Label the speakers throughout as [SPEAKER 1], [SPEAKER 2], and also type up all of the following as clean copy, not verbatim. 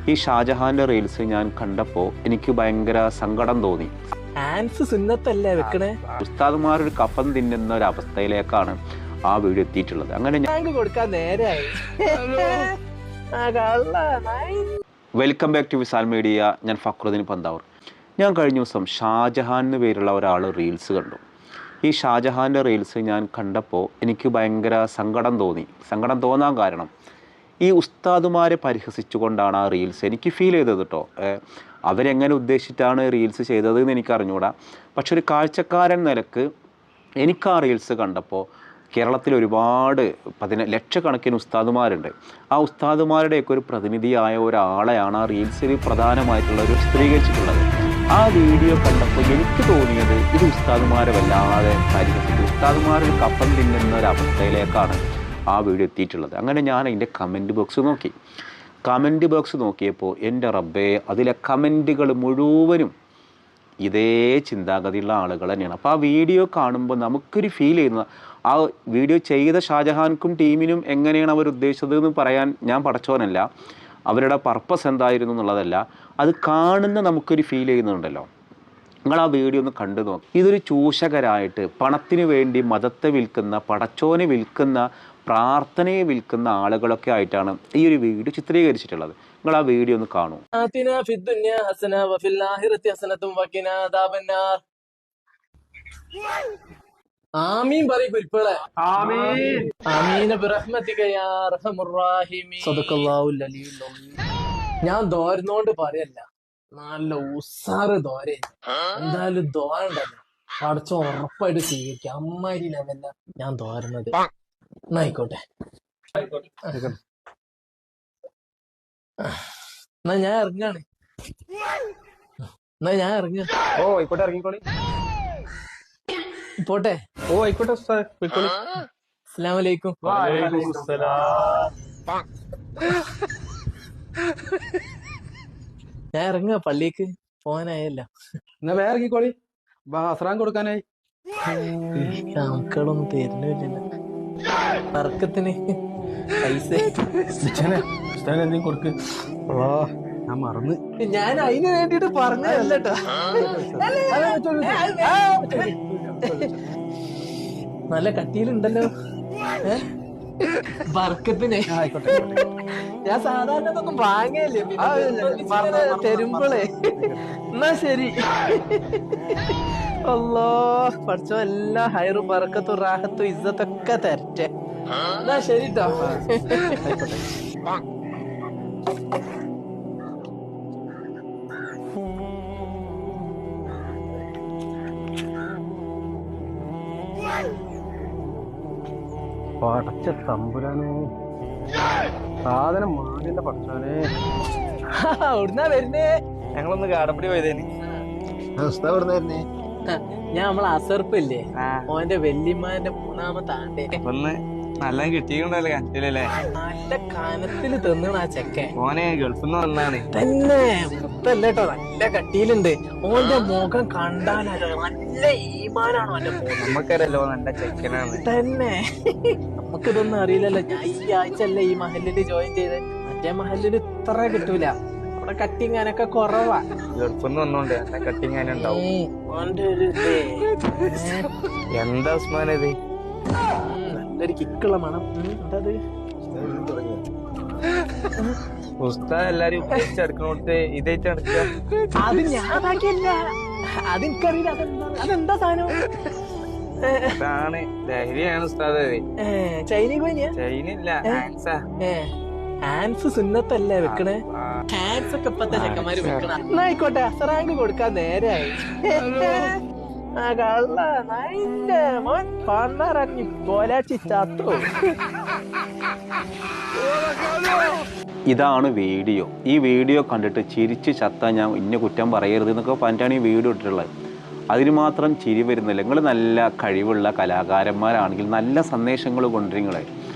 [SPEAKER 1] ഈ ഷാജഹാന്റെ റീൽസ് ഞാൻ കണ്ടപ്പോ എനിക്ക് ഭയങ്കര സങ്കടം തോന്നി. ഉസ്താദുമാരൊരു കഫൻ തിന്നുന്ന ഒരു അവസ്ഥയിലേക്കാണ് ആ വീഡിയോ എത്തിയിട്ടുള്ളത്. അങ്ങനെ welcome back to Visal media. ഞാൻ ഫക്രുദ്ദീൻ പന്താവൂർ. ഞാൻ കഴിഞ്ഞ ദിവസം ഷാജഹാൻ എന്ന് പേരുള്ള ഒരാൾ റീൽസ് കണ്ടു. ഈ ഷാജഹാൻ്റെ റീൽസ് ഞാൻ കണ്ടപ്പോൾ എനിക്ക് ഭയങ്കര സങ്കടം തോന്നി. സങ്കടം തോന്നാൻ കാരണം ഈ ഉസ്താദുമാരെ പരിഹസിച്ചുകൊണ്ടാണ് ആ റീൽസ് എനിക്ക് ഫീൽ ചെയ്തത് കേട്ടോ. അവരെങ്ങനെ ഉദ്ദേശിച്ചിട്ടാണ് റീൽസ് ചെയ്തതെന്ന് എനിക്കറിഞ്ഞൂടാ. പക്ഷെ ഒരു കാഴ്ചക്കാരൻ നിലക്ക് എനിക്ക് ആ റീൽസ് കണ്ടപ്പോൾ കേരളത്തിൽ ഒരുപാട് ലക്ഷക്കണക്കിന് ഉസ്താദുമാരുണ്ട്. ആ ഉസ്താദുമാരുടെയൊക്കെ ഒരു പ്രതിനിധിയായ ഒരാളെയാണ് ആ റീൽസിൽ പ്രധാനമായിട്ടുള്ളൊരു ചിത്രീകരിച്ചിട്ടുള്ളത്. ആ വീഡിയോ കണ്ടപ്പോൾ എനിക്ക് തോന്നിയത് ഇത് ഉസ്താദുമാരെ വല്ലാതെ പരിഹസിച്ചു, ഉസ്താദുമാരൊരു കഫൻ തിന്നുന്ന ഒരവസ്ഥയിലേക്കാണ് ആ വീഡിയോ എത്തിയിട്ടുള്ളത്. അങ്ങനെ ഞാൻ അതിൻ്റെ കമൻറ്റ് ബോക്സ് നോക്കിയപ്പോൾ എൻ്റെ റബ്ബേ, അതിലെ കമൻറ്റുകൾ മുഴുവനും ഇതേ ചിന്താഗതിയുള്ള ആളുകൾ തന്നെയാണ്. അപ്പോൾ ആ വീഡിയോ കാണുമ്പോൾ നമുക്കൊരു ഫീൽ ചെയ്യുന്ന, ആ വീഡിയോ ചെയ്ത ഷാജഹാൻക്കും ടീമിനും എങ്ങനെയാണ് അവർ ഉദ്ദേശിച്ചതെന്ന് പറയാൻ ഞാൻ പടച്ചോനല്ല, അവരുടെ പർപ്പസ് എന്തായിരുന്നു എന്നുള്ളതല്ല, അത് കാണുന്ന നമുക്കൊരു ഫീൽ ചെയ്യുന്നുണ്ടല്ലോ. നിങ്ങൾ ആ വീഡിയോ ഒന്ന് കണ്ടു നോക്കി. ഇതൊരു ചൂഷകരായിട്ട് പണത്തിന് വേണ്ടി മതത്തെ വിൽക്കുന്ന, പടച്ചോനെ വിൽക്കുന്ന, പ്രാർത്ഥനയെ വിൽക്കുന്ന ആളുകളൊക്കെ ആയിട്ടാണ് ഈ ഒരു വീഡിയോ ചിത്രീകരിച്ചിട്ടുള്ളത്. നിങ്ങൾ ആ വീഡിയോ ഒന്ന് കാണൂ.
[SPEAKER 2] ആമീൻ പറയ് കുരിപ്പുകളെ. ആമീൻ ബിറഹ്മതിക യാ അർഹമർ റഹീമീൻ. സദഖല്ലാഹുൽ അലിയുൽ അലീം. ഞാൻ ദോരുന്നോണ്ട് പറയല്ല, നല്ല ഉസാറ് ദോരെ. എന്തായാലും ദോരണ്ടല്ലോ, പടച്ചോ ഉറപ്പായിട്ട് സ്വീകരിക്കുക. അമ്മാരി ലെവല്ല ഞാൻ ദോരുന്നത്. എന്നായിക്കോട്ടെ, എന്നാ ഞാൻ ഇറങ്ങാണ്.
[SPEAKER 3] ഓ ആയിക്കോട്ടെ, ഇറങ്ങിക്കോളി.
[SPEAKER 2] പോട്ടെ.
[SPEAKER 3] ഓ ആയിക്കോട്ടെ.
[SPEAKER 2] അസ്സലാമു അലൈക്കും. ഞാൻ ഇറങ്ങാ, പള്ളിക്ക് പോകാനായല്ല.
[SPEAKER 3] എന്നാ വേറെ ഇറങ്ങിക്കോളി, അസ്റാൻ കൊടുക്കാനായി.
[SPEAKER 2] മക്കളൊന്നും തരുന്നില്ല തർക്കത്തിന് പൈസ.
[SPEAKER 3] എന്തെങ്കിലും കൊടുക്ക്. ഞാൻ മറന്ന്.
[SPEAKER 2] ഞാൻ അതിന് വേണ്ടിട്ട് പറഞ്ഞല്ലോ. നല്ല കട്ടിയിലുണ്ടല്ലോ ബർക്കത്തിന്. ഞാൻ സാധാരണ ഒന്നും വാങ്ങല്ലേ, തരുമ്പോളേ. എന്നാ ശരി. അല്ലോ പഠിച്ചോ, എല്ലാ ഹൈറും ബർക്കത്തും റാഹത്തും ഇസ്സത്തൊക്കെ തരട്ടെ. എന്നാ ശരിട്ടോ.
[SPEAKER 3] പടച്ച തമ്പുരാനെ, സാധനം മാറിന്റെ പഠിച്ചാനെ.
[SPEAKER 2] എവിടുന്നാ വരുന്നേ?
[SPEAKER 3] ഞങ്ങളൊന്ന് കാടപ്പടി പോയതേന്.
[SPEAKER 2] ഞാൻ നമ്മളെ അസർപ്പില്ലേ, ഓന്റെ വല്യമ്മാന്റെ മൂന്നാമത്തെ ആണ്ടേ.
[SPEAKER 3] ഒന്ന് നല്ല കിട്ടിയിട്ടുണ്ടല്ലേ കനത്തിലല്ലേ?
[SPEAKER 2] നല്ല കനത്തില് തിന്നണ ആ ചെക്കൻ.
[SPEAKER 3] ഓനെ ഗൾഫിൽ നിന്ന് വന്നാണ്.
[SPEAKER 2] തന്നെ മുത്തല്ലേട്ടോ, നല്ല കട്ടിയിലുണ്ട്. ഓന്റെ മുഖം കണ്ടാലോ നല്ല ഈമാനാണോ ഓന്റെ മുഖം.
[SPEAKER 3] നമ്മക്കറിയല്ലോ നല്ല ചെക്കനാണ്.
[SPEAKER 2] തന്നെ നമുക്കിതൊന്നും അറിയില്ലല്ലോ. ഞാൻ ഈ ആഴ്ച അല്ലേ ഈ മഹലില് ജോയിൻ ചെയ്ത്. മറ്റേ മഹലില് ഇത്ര കിട്ടൂല, അവിടെ കട്ടിങ്ങാനൊക്കെ കുറവാ.
[SPEAKER 3] ഗൾഫിൽ നിന്ന് വന്നോണ്ട് നല്ല കട്ടിങ്ങാനുണ്ടാവും.
[SPEAKER 2] ഓന്റെ ഒരു
[SPEAKER 3] എന്താ ഉസ്മാനത്,
[SPEAKER 2] നല്ലൊരു കിക്കുള്ള മണം. എന്തത്
[SPEAKER 3] ഉസ്താദ് എല്ലാരും ഉപയോഗിച്ചെടുക്കണോട്ട് ഇതായിട്ട് നടക്കുക.
[SPEAKER 2] അത് ഞാനാക്കിയല്ല, അതെനിക്കറിയില്ല. അതെന്താ സാധനം?
[SPEAKER 3] അതാണ് ലഹരിയാണ് ഉസ്താദ്.
[SPEAKER 2] ചൈനക്ക് പോയിനിയാ?
[SPEAKER 3] ചൈനയില്ല,
[SPEAKER 2] ഹാൻസ് സുന്നത്തല്ലേ വെക്കണേ? ഹാൻസ് ഒക്കെ ഇപ്പത്തെ ചെക്കന്മാര് വെക്കണ. എന്നായിക്കോട്ടെ, അസറാങ്ക് കൊടുക്കാൻ നേരെയായി. ആ കള്ള നൈന്റെ മോൻ പണ്ടാറങ്ങി പോലാച്ചി ചത്തോ.
[SPEAKER 1] ഇതാണ് വീഡിയോ. ഈ വീഡിയോ കണ്ടിട്ട് ചിരിച്ച് ചത്താൻ ഞാൻ ഇന്ന കുറ്റം പറയരുത് എന്നൊക്കെ പറഞ്ഞിട്ടാണ് ഈ വീഡിയോ ഇട്ടിട്ടുള്ളത്. അതിന് മാത്രം ചിരി വരുന്നില്ല. നിങ്ങൾ നല്ല കഴിവുള്ള കലാകാരന്മാരാണെങ്കിൽ നല്ല സന്ദേശങ്ങൾ കൊണ്ടുവരിങ്ങളെ,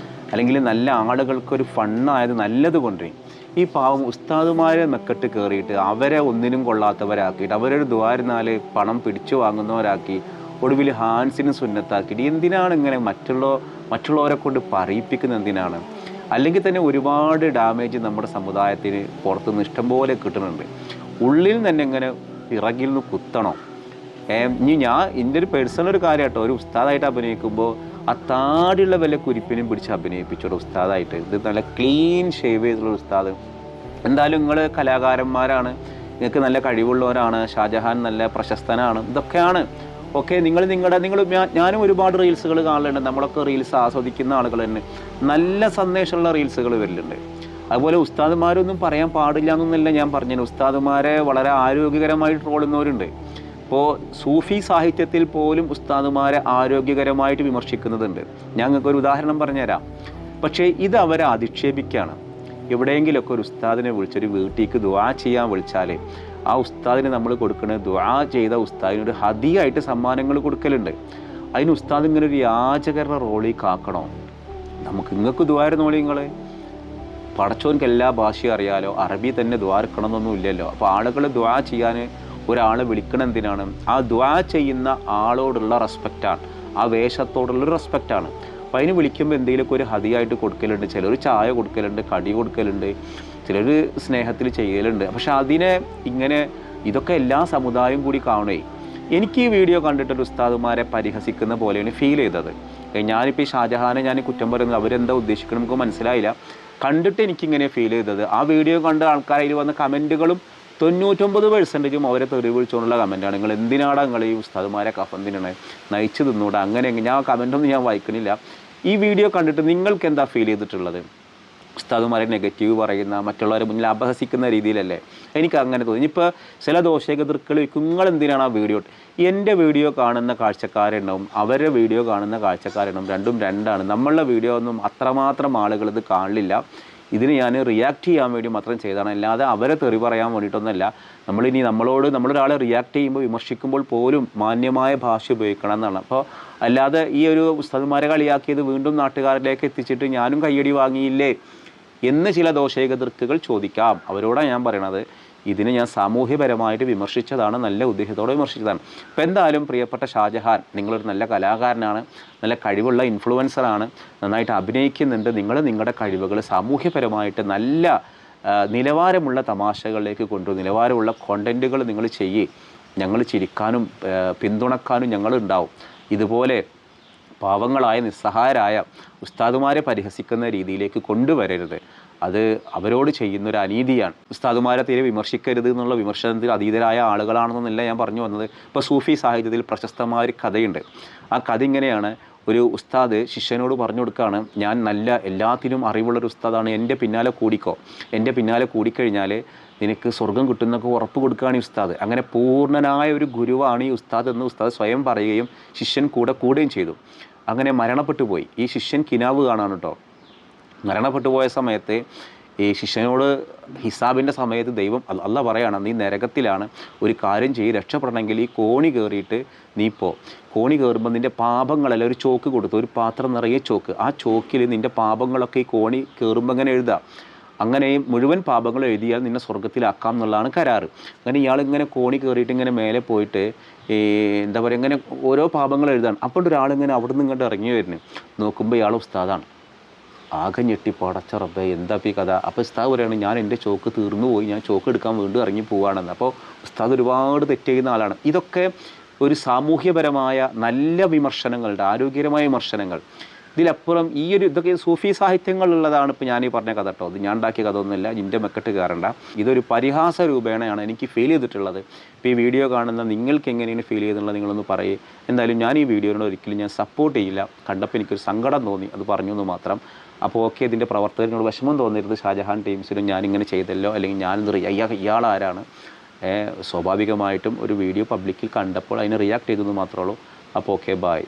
[SPEAKER 1] അല്ലെങ്കിൽ നല്ല ആളുകൾക്കൊരു ഫണ്ണായത് നല്ലത് കൊണ്ടുവരും. ഈ പാവം ഉസ്താദുമാരെ മെക്കെട്ട് കയറിയിട്ട് അവരെ ഒന്നിനും കൊള്ളാത്തവരാക്കിയിട്ട് അവരൊരു ദ്വാരനാല് പണം പിടിച്ചു വാങ്ങുന്നവരാക്കി ഒടുവിൽ ഹാൻസിന് സുന്നത്താക്കിയിട്ട് എന്തിനാണ് ഇങ്ങനെ മറ്റുള്ളവരെ കൊണ്ട് പറയിപ്പിക്കുന്നത്? എന്തിനാണ്? അല്ലെങ്കിൽ തന്നെ ഒരുപാട് ഡാമേജ് നമ്മുടെ സമുദായത്തിന് പുറത്തുനിന്ന് ഇഷ്ടംപോലെ കിട്ടുന്നുണ്ട്. ഉള്ളിൽ തന്നെ ഇങ്ങനെ പിറകിൽ നിന്ന് കുത്തണം. ഇനി ഞാൻ എൻ്റെ ഒരു പേഴ്സണൽ ഒരു കാര്യം കേട്ടോ, ഒരു ഉസ്താദായിട്ട് അഭിനയിക്കുമ്പോൾ ആ താടിയുള്ള വല്ല കുരിപ്പിനും പിടിച്ച് അഭിനയിപ്പിച്ചൊരു ഉസ്താദായിട്ട്. ഇത് നല്ല ക്ലീൻ ഷേവ് ചെയ്തിട്ടുള്ള ഉസ്താദ്. എന്തായാലും നിങ്ങൾ കലാകാരന്മാരാണ്, നിങ്ങൾക്ക് നല്ല കഴിവുള്ളവരാണ്, ഷാജഹാൻ നല്ല പ്രശസ്തനാണ്, ഇതൊക്കെയാണ് ഓക്കെ. ഞാനും ഒരുപാട് റീൽസുകൾ കാണലുണ്ട്. നമ്മളൊക്കെ റീൽസ് ആസ്വദിക്കുന്ന ആളുകൾ തന്നെ നല്ല സന്ദേശമുള്ള റീൽസുകൾ വരലുണ്ട്. അതുപോലെ ഉസ്താദുമാരൊന്നും പറയാൻ പാടില്ല എന്നൊന്നല്ല ഞാൻ പറഞ്ഞത്. ഉസ്താദുമാരെ വളരെ ആരോഗ്യകരമായി ട്രോളുന്നവരുണ്ട്. ഇപ്പോൾ സൂഫി സാഹിത്യത്തിൽ പോലും ഉസ്താദുമാരെ ആരോഗ്യകരമായിട്ട് വിമർശിക്കുന്നതുണ്ട്. ഞങ്ങൾക്കൊരു ഉദാഹരണം പറഞ്ഞുതരാം. പക്ഷേ ഇത് അവരെ അധിക്ഷേപിക്കുകയാണ്. എവിടെയെങ്കിലുമൊക്കെ ഒരു ഉസ്താദിനെ വിളിച്ചൊരു വീട്ടിലേക്ക് ദുആ ചെയ്യാൻ വിളിച്ചാൽ ആ ഉസ്താദിന് നമ്മൾ കൊടുക്കുന്ന ദുആ ചെയ്ത ഉസ്താദിനൊരു ഹദിയായിട്ട് സമ്മാനങ്ങൾ കൊടുക്കലുണ്ട്. അതിന് ഉസ്താദ് ഇങ്ങനെ ഒരു യാചകരുടെ റോളിൽ ആക്കണോ? നിങ്ങൾക്ക് ദുആയിരുന്നോളി. നിങ്ങൾ പടച്ചോൻക്ക് എല്ലാ ഭാഷയും അറിയാലോ, അറബി തന്നെ ദുആ എടുക്കണമെന്നൊന്നും ഇല്ലല്ലോ. അപ്പോൾ ആളുകൾ ദുആ ചെയ്യാൻ ഒരാളെ വിളിക്കണം എന്തിനാണ്? ആ ദുആ ചെയ്യുന്ന ആളോടുള്ള റെസ്പെക്റ്റാണ്, ആ വേഷത്തോടുള്ളൊരു റെസ്പെക്റ്റാണ്. അപ്പോൾ അതിന് വിളിക്കുമ്പോൾ എന്തെങ്കിലുമൊക്കെ ഒരു ഹദിയായിട്ട് കൊടുക്കലുണ്ട്. ചിലർ ചായ കൊടുക്കലുണ്ട്, കടി കൊടുക്കലുണ്ട്, ചിലർ സ്നേഹത്തിൽ ചെയ്യലുണ്ട്. പക്ഷെ അതിനെ ഇതൊക്കെ എല്ലാ സമുദായം കൂടി കാണുകയെ. എനിക്ക് ഈ വീഡിയോ കണ്ടിട്ടൊരു ഉസ്താദുമാരെ പരിഹസിക്കുന്ന പോലെയാണ് ഫീൽ ചെയ്തത്. ഞാനിപ്പോൾ ഈ ഷാജഹാനെ ഞാൻ കുറ്റം പറയുന്നത് അവരെന്താ ഉദ്ദേശിക്കണം നമുക്ക് മനസ്സിലായില്ല. കണ്ടിട്ട് എനിക്കിങ്ങനെ ഫീൽ ചെയ്തത്, ആ വീഡിയോ കണ്ട ആൾക്കാരിൽ വന്ന കമൻറ്റുകളും 99% അവരെ തെറി വിളിച്ചുകൊണ്ടുള്ള കമൻറ്റാണ്. നിങ്ങൾ എന്തിനാണ് നിങ്ങൾ ഈ ഉസ്താദുമാരെ കഫന്തിനാണ് നയിച്ചു തിന്നൂടെ, അങ്ങനെ ഞാൻ കമൻറ്റൊന്നും ഞാൻ വായിക്കണില്ല. ഈ വീഡിയോ കണ്ടിട്ട് നിങ്ങൾക്ക് എന്താ ഫീൽ ചെയ്തിട്ടുള്ളത്? ഉസ്താദുമാരെ നെഗറ്റീവ് പറയുന്ന, മറ്റുള്ളവരെ മുന്നിൽ അപഹസിക്കുന്ന രീതിയിലല്ലേ എനിക്ക് അങ്ങനെ തോന്നി. ഇപ്പോൾ ചില ദോഷകതൃക്കൾ നിങ്ങൾ എന്തിനാണ് ആ വീഡിയോ, എൻ്റെ വീഡിയോ കാണുന്ന കാഴ്ചക്കാരുണ്ടാവും, അവരുടെ വീഡിയോ കാണുന്ന കാഴ്ചക്കാരുണ്ടാവും, രണ്ടും രണ്ടാണ്. നമ്മളുടെ വീഡിയോ ഒന്നും അത്രമാത്രം ആളുകൾ ഇത് കാണില്ല. ഇതിന് ഞാൻ റിയാക്ട് ചെയ്യാൻ വേണ്ടി മാത്രം ചെയ്തതാണ്, അല്ലാതെ അവരെ തെറി പറയാൻ വേണ്ടിയിട്ടൊന്നുമല്ല. നമ്മളൊരാളെ റിയാക്ട് ചെയ്യുമ്പോൾ വിമർശിക്കുമ്പോൾ പോലും മാന്യമായ ഭാഷ ഉപയോഗിക്കണം എന്നാണ്. അപ്പോൾ അല്ലാതെ ഈ ഒരു ഉസ്താദുമാരെ കളിയാക്കിയത് വീണ്ടും നാട്ടുകാരിലേക്ക് എത്തിച്ചിട്ട് ഞാനും കയ്യടി വാങ്ങിയില്ലേ എന്ന് ചില ദോഷകതൃക്കൾ ചോദിക്കാം. അവരോടാണ് ഞാൻ പറയണത്, ഇതിനെ ഞാൻ സാമൂഹ്യപരമായിട്ട് വിമർശിച്ചതാണ്, നല്ല ഉദ്ദേശത്തോടെ വിമർശിച്ചതാണ്. അപ്പോൾ എന്തായാലും പ്രിയപ്പെട്ട ഷാജഹാൻ, നിങ്ങളൊരു നല്ല കലാകാരനാണ്, നല്ല കഴിവുള്ള ഇൻഫ്ലുവൻസറാണ്, നന്നായിട്ട് അഭിനയിക്കുന്നുണ്ട്. നിങ്ങളുടെ കഴിവുകൾ സാമൂഹ്യപരമായിട്ട് നല്ല നിലവാരമുള്ള തമാശകളിലേക്ക് കൊണ്ടുവരും, നിലവാരമുള്ള കോണ്ടൻറ്റുകൾ നിങ്ങൾ ചെയ്യേ. ഞങ്ങൾ ചിരിക്കാനും പിന്തുണക്കാനും ഞങ്ങളുണ്ടാവും. ഇതുപോലെ പാവങ്ങളായ നിസ്സഹായരായ ഉസ്താദുമാരെ പരിഹസിക്കുന്ന രീതിയിലേക്ക് കൊണ്ടുവരരുത്. അത് അവരോട് ചെയ്യുന്നൊരു അനീതിയാണ്. ഉസ്താദുമാരെ തീരെ വിമർശിക്കരുത് എന്നുള്ള വിമർശനത്തിൽ അതീതരായ ആളുകളാണെന്നല്ല ഞാൻ പറഞ്ഞു വന്നത്. ഇപ്പോൾ സൂഫി സാഹിത്യത്തിൽ പ്രശസ്തമായ ഒരു കഥയുണ്ട്. ആ കഥ ഇങ്ങനെയാണ്. ഒരു ഉസ്താദ് ശിഷ്യനോട് പറഞ്ഞു കൊടുക്കുകയാണ്, ഞാൻ നല്ല എല്ലാത്തിനും അറിവുള്ളൊരു ഉസ്താദാണ്, എൻ്റെ പിന്നാലെ കൂടിക്കോ, എൻ്റെ പിന്നാലെ കൂടിക്കഴിഞ്ഞാൽ നിനക്ക് സ്വർഗം കിട്ടുന്നൊക്കെ ഉറപ്പ് കൊടുക്കുകയാണ് ഈ ഉസ്താദ്. അങ്ങനെ പൂർണ്ണനായ ഒരു ഗുരുവാണ് ഈ ഉസ്താദ് എന്ന് ഉസ്താദ് സ്വയം പറയുകയും ശിഷ്യൻ കൂടുകയും ചെയ്തു. അങ്ങനെ മരണപ്പെട്ടു പോയി. ഈ ശിഷ്യൻ കിനാവ് കാണാണ് കേട്ടോ. മരണപ്പെട്ടു പോയ സമയത്ത് ഈ ശിഷ്യനോട് ഹിസാബിൻ്റെ സമയത്ത് ദൈവം അല്ലാഹ് പറയാണ്, നീ നരകത്തിലാണ്, ഒരു കാര്യം ചെയ്ത് രക്ഷപ്പെടണമെങ്കിൽ ഈ കോണി കയറിയിട്ട് നീ കോണി കയറുമ്പോൾ നിൻ്റെ പാപങ്ങളെല്ലാം ഒരു ചോക്ക് കൊടുത്തു, ഒരു പാത്രം നിറയെ ചോക്ക്, ആ ചോക്കിൽ നിൻ്റെ പാപങ്ങളൊക്കെ ഈ കോണി കയറുമ്പോൾ അങ്ങനെ എഴുതാം. അങ്ങനെ മുഴുവൻ പാപങ്ങൾ എഴുതിയാൽ നിന്നെ സ്വർഗത്തിലാക്കാം എന്നുള്ളതാണ് കരാറ്. അങ്ങനെ ഇയാളിങ്ങനെ കോണി കയറിയിട്ട് ഇങ്ങനെ മേലെ പോയിട്ട് എന്താ പറയുക, ഇങ്ങനെ ഓരോ പാപങ്ങൾ എഴുതാണ്. അപ്പോൾ ഒരാളിങ്ങനെ അവിടെ നിന്ന് ഇങ്ങോട്ട് ഇറങ്ങി വരുന്നു. നോക്കുമ്പോൾ ഇയാൾ ഉസ്താദാണ്. ആകെ ഞെട്ടി, പടച്ച റബ്ബേ എന്താ ഈ കഥ. അപ്പോൾ ഉസ്താദ് പറയുകയാണ്, ഞാൻ എൻ്റെ ചോക്ക് തീർന്നു പോയി, ഞാൻ ചോക്ക് എടുക്കാൻ വീണ്ടും ഇറങ്ങി പോവുകയാണെന്ന്. അപ്പോൾ ഉസ്താദ് ഒരുപാട് തെറ്റ് ചെയ്യുന്ന ആളാണ്. ഇതൊക്കെ ഒരു സാമൂഹ്യപരമായ നല്ല വിമർശനങ്ങളുടെ, ആരോഗ്യകരമായ വിമർശനങ്ങൾ. ഇതിലപ്പുറം ഇതൊക്കെ സൂഫി സാഹിത്യങ്ങളുള്ളതാണ്. ഇപ്പോൾ ഞാനീ പറഞ്ഞ കഥ കേട്ടോ, അത് ഞാൻ ഉണ്ടാക്കിയ കഥ ഒന്നുമില്ല, നിൻ്റെ മെക്കെട്ട് കയറണ്ട. ഇതൊരു പരിഹാസ രൂപേണയാണ് എനിക്ക് ഫീൽ ചെയ്തിട്ടുള്ളത്. ഇപ്പോൾ ഈ വീഡിയോ കാണുന്ന നിങ്ങൾക്ക് എങ്ങനെയാണ് ഫീൽ ചെയ്തിട്ടുള്ളത് നിങ്ങളൊന്ന് പറയേ. എന്തായാലും ഞാൻ ഈ വീഡിയോയോട് ഒരിക്കലും ഞാൻ സപ്പോർട്ട് ചെയ്യില്ല. കണ്ടപ്പോൾ എനിക്കൊരു സങ്കടം തോന്നി, അത് പറഞ്ഞു എന്ന് മാത്രം. അപ്പോൾ ഓക്കെ, ഇതിൻ്റെ പ്രവർത്തകരോട് വിഷമം തോന്നരുത്. ഷാജഹാൻ ടീംസിനും ഞാനിങ്ങനെ ചെയ്തല്ലോ, അല്ലെങ്കിൽ ഇയാളാരാണ്. സ്വാഭാവികമായിട്ടും ഒരു വീഡിയോ പബ്ലിക്കിൽ കണ്ടപ്പോൾ അതിന് റിയാക്ട് ചെയ്തെന്ന് മാത്രമേ ഉള്ളൂ. അപ്പോൾ ഓക്കെ, ബായ്.